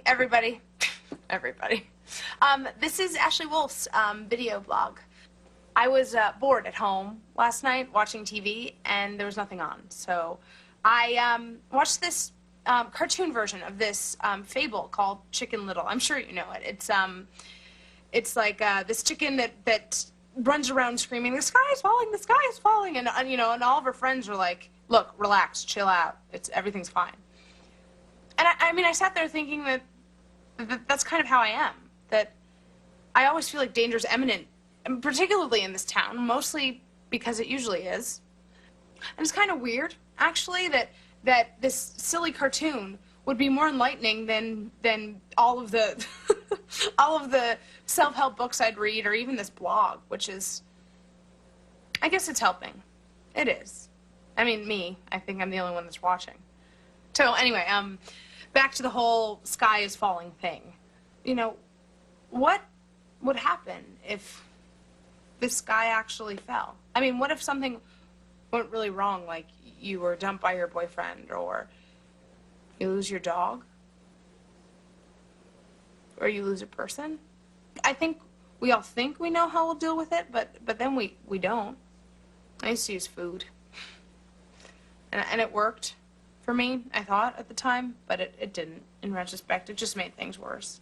everybody. Everybody. This is Ashlee Wolf's video blog. I was bored at home last night watching TV, and there was nothing on. So I watched this cartoon version of this fable called Chicken Little. I'm sure you know it. It's like this chicken that runs around screaming, "The sky is falling! The sky is falling!" And you know, and all of her friends are like, "Look, relax, chill out. Everything's fine." And I mean, I sat there thinking that that's kind of how I am. That I always feel like danger's imminent, and particularly in this town, mostly because it usually is. And it's kind of weird, actually, that this silly cartoon would be more enlightening than all of the all of the self-help books I'd read, or even this blog, which is, I guess it's helping. It is. I mean, me. I think I'm the only one that's watching. So anyway, back to the whole sky is falling thing. You know, what would happen if the sky actually fell? I mean, what if something went really wrong, like you were dumped by your boyfriend, or you lose your dog, or you lose a person? I think we all think we know how we'll deal with it, but then we don't. I used to use food, and it worked for me, I thought, at the time, but it didn't. In retrospect, it just made things worse.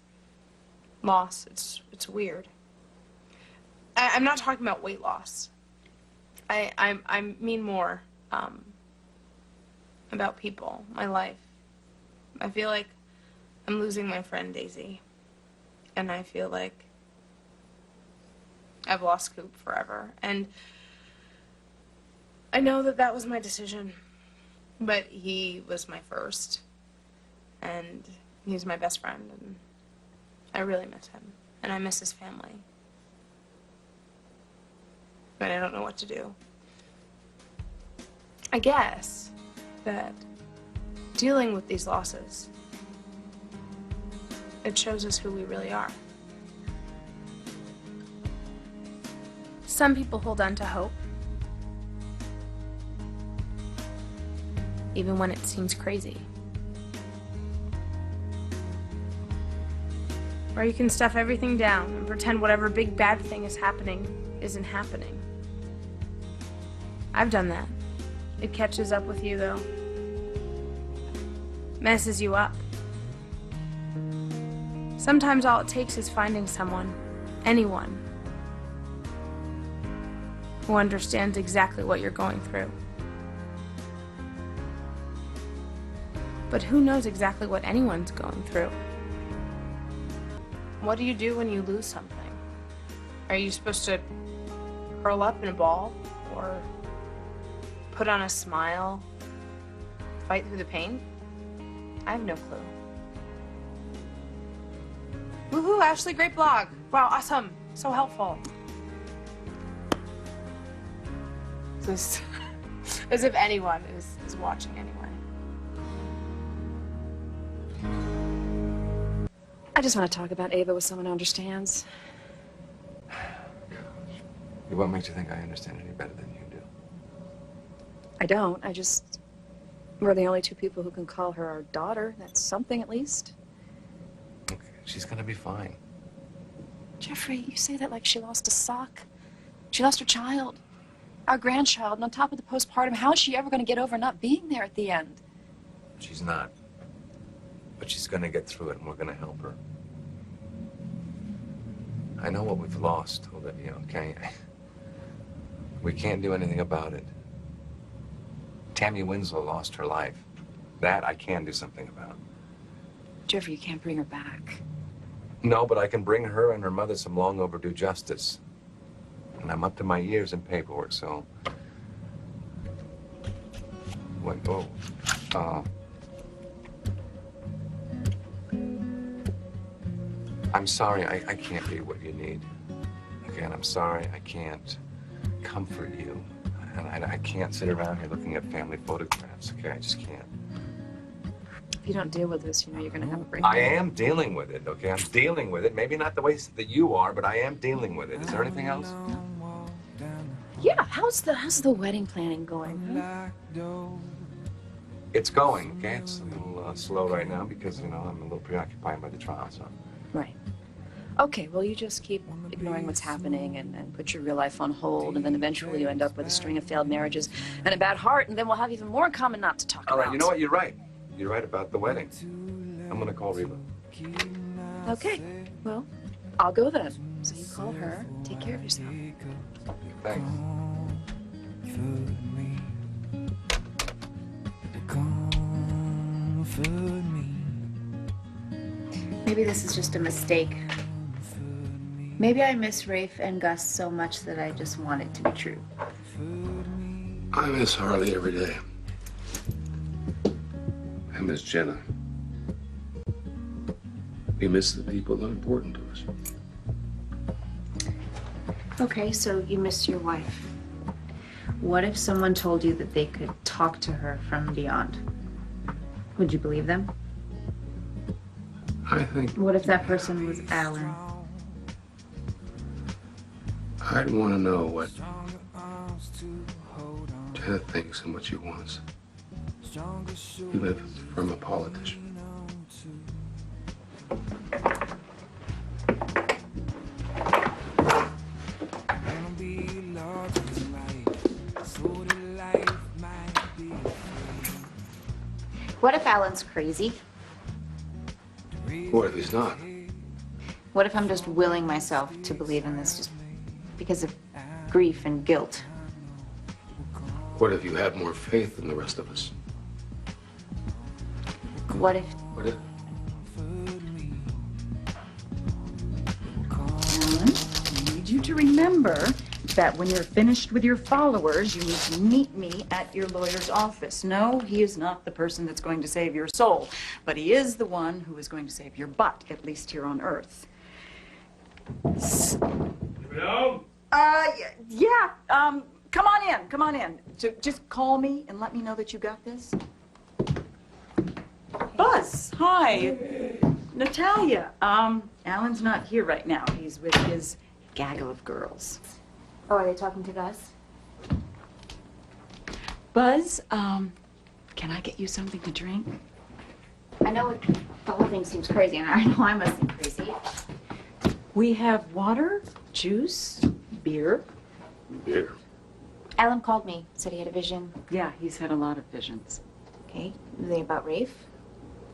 Loss, it's weird. I'm not talking about weight loss. I mean more about people, my life. I feel like I'm losing my friend Daisy, and I feel like I've lost Coop forever, and I know that was my decision. But he was my first, and he's my best friend, and I really miss him, and I miss his family. But I don't know what to do. I guess that dealing with these losses, it shows us who we really are. Some people hold on to hope, even when it seems crazy. Or you can stuff everything down and pretend whatever big bad thing is happening isn't happening. I've done that. It catches up with you, though. Messes you up. Sometimes all it takes is finding someone, anyone, who understands exactly what you're going through. But who knows exactly what anyone's going through? What do you do when you lose something? Are you supposed to curl up in a ball, or put on a smile, fight through the pain? I have no clue. Woohoo, Ashlee, great blog. Wow, awesome, so helpful. Just as if anyone is watching anyway. I just want to talk about Ava with someone who understands. What makes you think I understand any better than you do? I don't. We're the only two people who can call her our daughter. That's something, at least. Okay, she's gonna be fine. Jeffrey, you say that like she lost a sock. She lost her child, our grandchild, and on top of the postpartum, how is she ever going to get over not being there at the end? She's not. But she's gonna get through it, and we're gonna help her. I know what we've lost, Olivia, okay? We can't do anything about it. Tammy Winslow lost her life. That I can do something about. Jeffrey, you can't bring her back. No, but I can bring her and her mother some long overdue justice. And I'm up to my ears in paperwork, so... Wait, oh. I'm sorry, I can't be what you need. Okay, and I'm sorry I can't comfort you. And I can't sit around here looking at family photographs, okay? I just can't. If you don't deal with this, you know you're going to have a breakdown. I am dealing with it, okay? I'm dealing with it. Maybe not the way that you are, but I am dealing with it. Is there anything else? Yeah, how's the wedding planning going? Huh? It's going, okay? It's a little slow right now because, you know, I'm a little preoccupied by the trial, so. Right. Okay, well, you just keep ignoring what's happening and put your real life on hold, and then eventually you end up with a string of failed marriages and a bad heart, and then we'll have even more in common not to talk about. All right, you know what? You're right. You're right about the wedding. I'm gonna call Reba. Okay, well, I'll go then. So you call her, take care of yourself. Thanks. Maybe this is just a mistake. Maybe I miss Rafe and Gus so much that I just want it to be true. I miss Harley every day. I miss Jenna. We miss the people that are important to us. Okay, so you miss your wife. What if someone told you that they could talk to her from beyond? Would you believe them? I think What if that person was Alan? I'd want to know what Jenna thinks and what she wants. Even if it's from a politician. What if Alan's crazy? What if he's not? What if I'm just willing myself to believe in this just because of grief and guilt? What if you have more faith than the rest of us? What if What if? Alan, I need you to remember that when you're finished with your followers, you need to meet me at your lawyer's office. No, he is not the person that's going to save your soul, but he is the one who is going to save your butt, at least here on Earth. Hello? Yeah, come on in. So just call me and let me know that you got this. Buzz, hi. Natalia. Alan's not here right now. He's with his gaggle of girls. Oh, are they talking to Gus? Buzz, can I get you something to drink? I know the whole thing seems crazy, and I know I must seem crazy. We have water, juice, beer. Beer. Alan called me, said he had a vision. Yeah, he's had a lot of visions. Okay, anything about Rafe?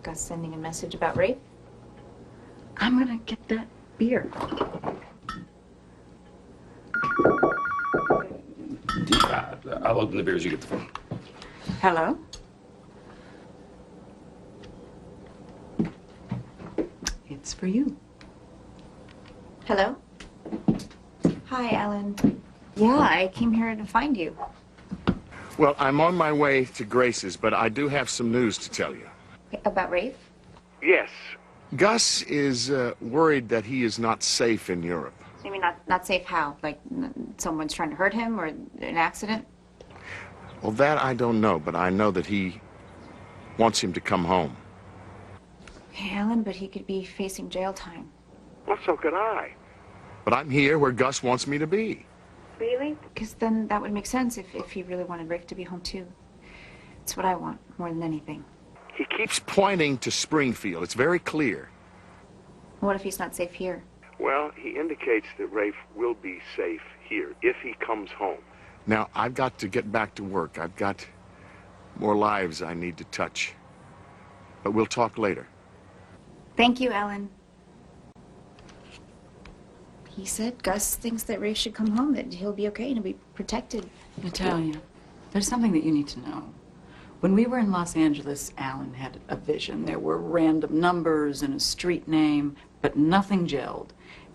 Gus sending a message about Rafe? I'm gonna get that beer. I'll open the beer as you get the phone. Hello? It's for you. Hello? Hi, Alan. Yeah, I came here to find you. Well, I'm on my way to Grace's, but I do have some news to tell you. About Rafe? Yes. Gus is worried that he is not safe in Europe. You mean not safe how? Like someone's trying to hurt him or an accident? Well, that I don't know, but I know that he wants him to come home. Hey, Alan, but he could be facing jail time. Well, so could I. But I'm here where Gus wants me to be. Really? Because then that would make sense if he really wanted Rafe to be home too. It's what I want more than anything. He keeps pointing to Springfield. It's very clear. What if he's not safe here? Well, he indicates that Rafe will be safe here if he comes home. Now, I've got to get back to work. I've got more lives I need to touch. But we'll talk later. Thank you, Alan. He said Gus thinks that Rafe should come home, that he'll be okay and he'll be protected. Natalia, there's something that you need to know. When we were in Los Angeles, Alan had a vision. There were random numbers and a street name, but nothing gelled.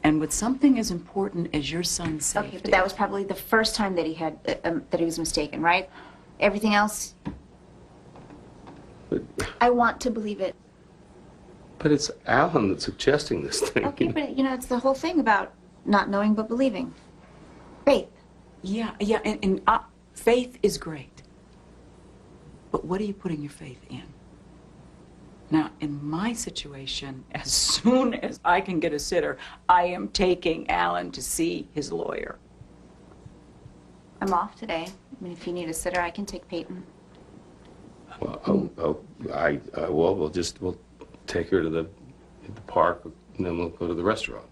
And with something as important as your son's safety... Okay, but that was probably the first time that he had, that he was mistaken, right? Everything else, But, I want to believe it. but it's Alan that's suggesting this thing. Okay, but you know, it's the whole thing about not knowing but believing. Faith. Yeah, and faith is great. But what are you putting your faith in? Now, in my situation, as soon as I can get a sitter, I am taking Alan to see his lawyer. I'm off today. I mean, if you need a sitter, I can take Peyton. Well, well, we'll take her to the park, and then we'll go to the restaurant.